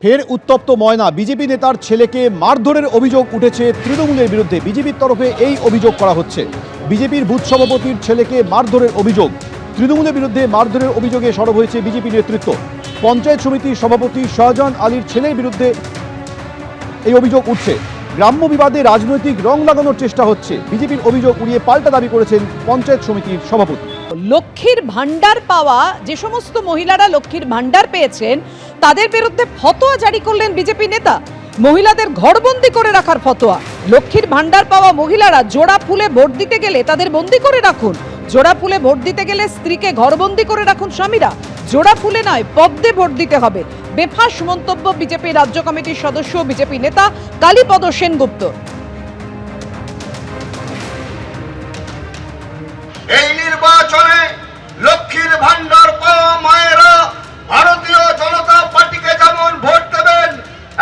ফের উত্তপ্ত ময়না। বিজেপি নেতার ছেলেকে মারধরের অভিযোগ উঠেছে তৃণমূলের বিরুদ্ধে। বিজেপির তরফে এই অভিযোগ করা হচ্ছে। বিজেপির বুথ সভাপতির ছেলেকে মারধরের অভিযোগ। তৃণমূলের বিরুদ্ধে মারধরের অভিযোগে সরব হয়েছে বিজেপি নেতৃত্ব। পঞ্চায়েত সমিতির সভাপতি শাহজাহান আলীর ছেলের বিরুদ্ধে এই অভিযোগ উঠছে। গ্রাম্য বিবাদে রাজনৈতিক রং লাগানোর চেষ্টা হচ্ছে। বিজেপির অভিযোগ উড়িয়ে পাল্টা দাবি করেছেন পঞ্চায়েত সমিতির সভাপতি। লক্ষ্মীর ভান্ডার পাওয়া যে সমস্ত মহিলারা লক্ষ্মীর ভান্ডার পেয়েছেন তাদের বিরুদ্ধে ফতোয়া জারি করলেন বিজেপি নেতা। মহিলাদের ঘরবন্দি করে রাখার ফতোয়া। লক্ষ্মীর ভান্ডার পাওয়া মহিলারা জোড়া ফুলে ভোট দিতে গেলে তাদের বন্দি করে রাখুন। জোড়া ফুলে ভোট দিতে গেলে স্ত্রীকে ঘরবন্দি করে রাখুন স্বামীরা। জোড়া ফুলে নয়, পদ্মে ভোট দিতে হবে। বেফাঁস মন্তব্য বিজেপি রাজ্য কমিটির সদস্য বিজেপি নেতা কালীপদ সেনগুপ্ত। এই নির্বাচনে লক্ষ্মীর ভান্ডার পাওয়া মায়েরা ভারতীয় জনতা পার্টিকে যেমন ভোট দেবেন,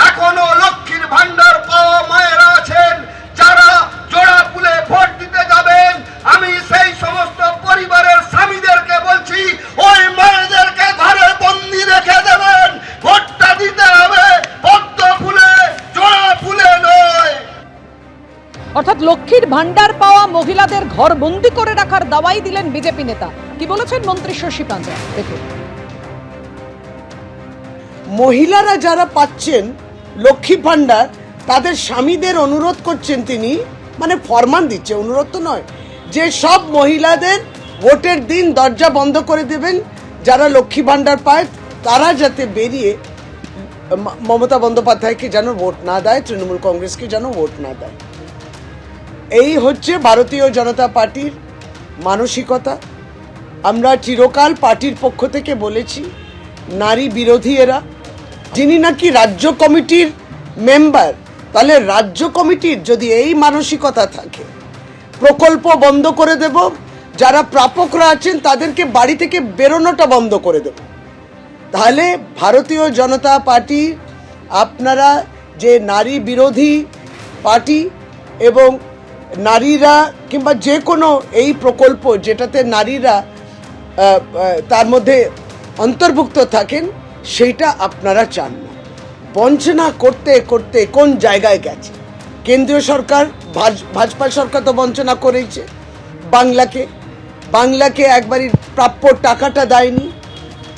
এখনো লক্ষ্মীর ভান্ডার পাওয়া মায়েরা আছেন যারা জোড়া ফুলে ভোট দিতে যাবেন। আমি সেই সমস্ত পরিবারের স্বামীদেরকে বলছি, ওই মায়েদেরকে ঘরে বন্দি রেখে দেবেন। ভোটটা দিতে হবে পদ্ম ফুলে, জোড়া ফুলে নয়। অর্থাৎ লক্ষ্মীর ভান্ডার পাওয়া মহিলাদের ঘর বন্দি করে রাখার দাওয়াই দিলেন বিজেপি নেতা। কি বলেছেন মন্ত্রী শশী পাঞ্জা, দেখুন। মহিলারা যারা পাচ্ছেন লক্ষ্মী ভান্ডার, তাদের স্বামীদের অনুরোধ করছেন তিনি, মানে ফরমান দিচ্ছে, অনুরোধ তো নয়, যে সব মহিলাদের ভোটের দিন দরজা বন্ধ করে দেবেন। যারা লক্ষ্মী ভান্ডার পায় তারা যাতে বেরিয়ে মমতা বন্দ্যোপাধ্যায়কে যেন ভোট না দেয়, তৃণমূল কংগ্রেসকে যেন ভোট না দেয়। এই হচ্ছে ভারতীয় জনতা পার্টির মানসিকতা। আমরা চিরকাল পার্টির পক্ষ থেকে বলেছি, নারী বিরোধী এরা। যিনি নাকি রাজ্য কমিটির মেম্বার, তাহলে রাজ্য কমিটির যদি এই মানসিকতা থাকে, প্রকল্প বন্ধ করে দেব, যারা প্রাপকরা আছেন তাদেরকে বাড়ি থেকে বেরোনোটা বন্ধ করে দেব। তাহলে ভারতীয় জনতা পার্টি, আপনারা যে নারী বিরোধী পার্টি এবং নারীরা কিংবা যে কোনো এই প্রকল্প যেটাতে নারীরা তার মধ্যে অন্তর্ভুক্ত থাকেন, সেইটা আপনারা চান না। বঞ্চনা করতে করতে কোন জায়গায় গেছে কেন্দ্রীয় সরকার, ভাজপা সরকার তো বঞ্চনা করেছে। বাংলাকে একবারই প্রাপ্য টাকাটা দেয়নি।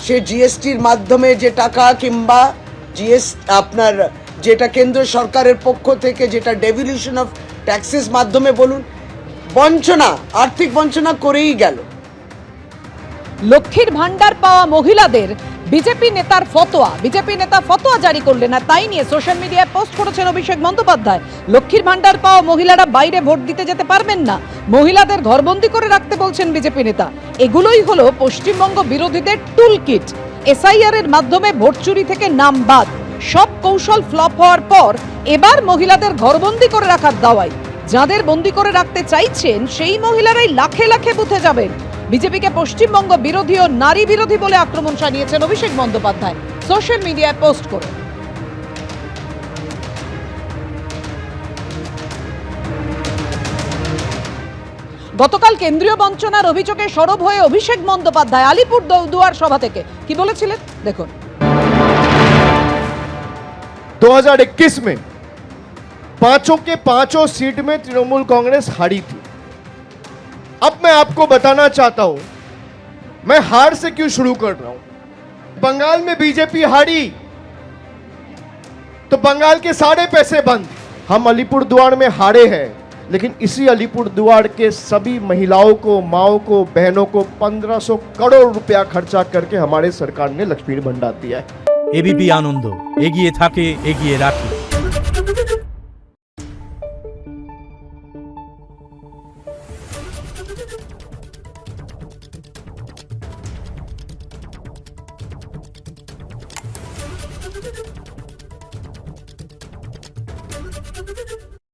সে জিএসটির মাধ্যমে যে টাকা কিংবা আপনার যেটা কেন্দ্র সরকারের পক্ষ থেকে যেটা ডেভলিউশন অফ ট্যাক্সেস মাধ্যমে বলুন, বঞ্চনা, আর্থিক বঞ্চনা করেই গেল। লক্ষ্মীর ভান্ডার পাওয়া মহিলাদের বিজেপি নেতার ফতোয়া, বিজেপি নেতা ফতোয়া জারি করলেন, আর তাই নিয়ে সোশ্যাল মিডিয়ায় পোস্ট করেছেন অভিষেক বন্দ্যোপাধ্যায়। লক্ষ্মীর ভান্ডার পাওয়া মহিলারা বাইরে ভোট দিতে যেতে পারবেন না, মহিলাদের ঘরবন্দি করে রাখতে বলছেন বিজেপি নেতা। এগুলোই হলো পশ্চিমবঙ্গ বিরোধীদের টুলকিট। এসআইআর এর মাধ্যমে ভোট চুরি থেকে নাম বাদ, সব কৌশল ফ্লপ হওয়ার পর এবার মহিলাদের ঘরবন্দি করে রাখার দাওয়াই। যাদের বন্দি করে রাখতে চাইছেন সেই মহিলারাই লাখে লাখে বুথে যাবেন। বিজেপিকে পশ্চিমবঙ্গ বিরোধী ও নারী বিরোধী বলে আক্রমণ শানিয়েছেন অভিষেক বন্দ্যোপাধ্যায় সোশ্যাল মিডিয়ায় পোস্ট করে। গতকাল কেন্দ্রীয় বঞ্চনার অভিযোগে সরব হয়ে অভিষেক বন্দ্যোপাধ্যায় আলিপুর দুয়ার সভা থেকে কি বলেছিলেন দেখুন। 2021 में पांचों के पांचों सीट में तृणमूल कांग्रेस हारी थी। अब मैं आपको बताना चाहता हूं मैं हार से क्यों शुरू कर रहा हूं। बंगाल में बीजेपी हारी तो बंगाल के सारे पैसे बंद। हम अलीपुरद्वार में हारे हैं, लेकिन इसी अलीपुरद्वार के सभी महिलाओं को, माओं को, बहनों को 1500 करोड़ रुपया खर्चा करके हमारे सरकार ने लक्ष्मी भंडार दिया है। एबीपी आनंद एगिए थाके एगिए राखे।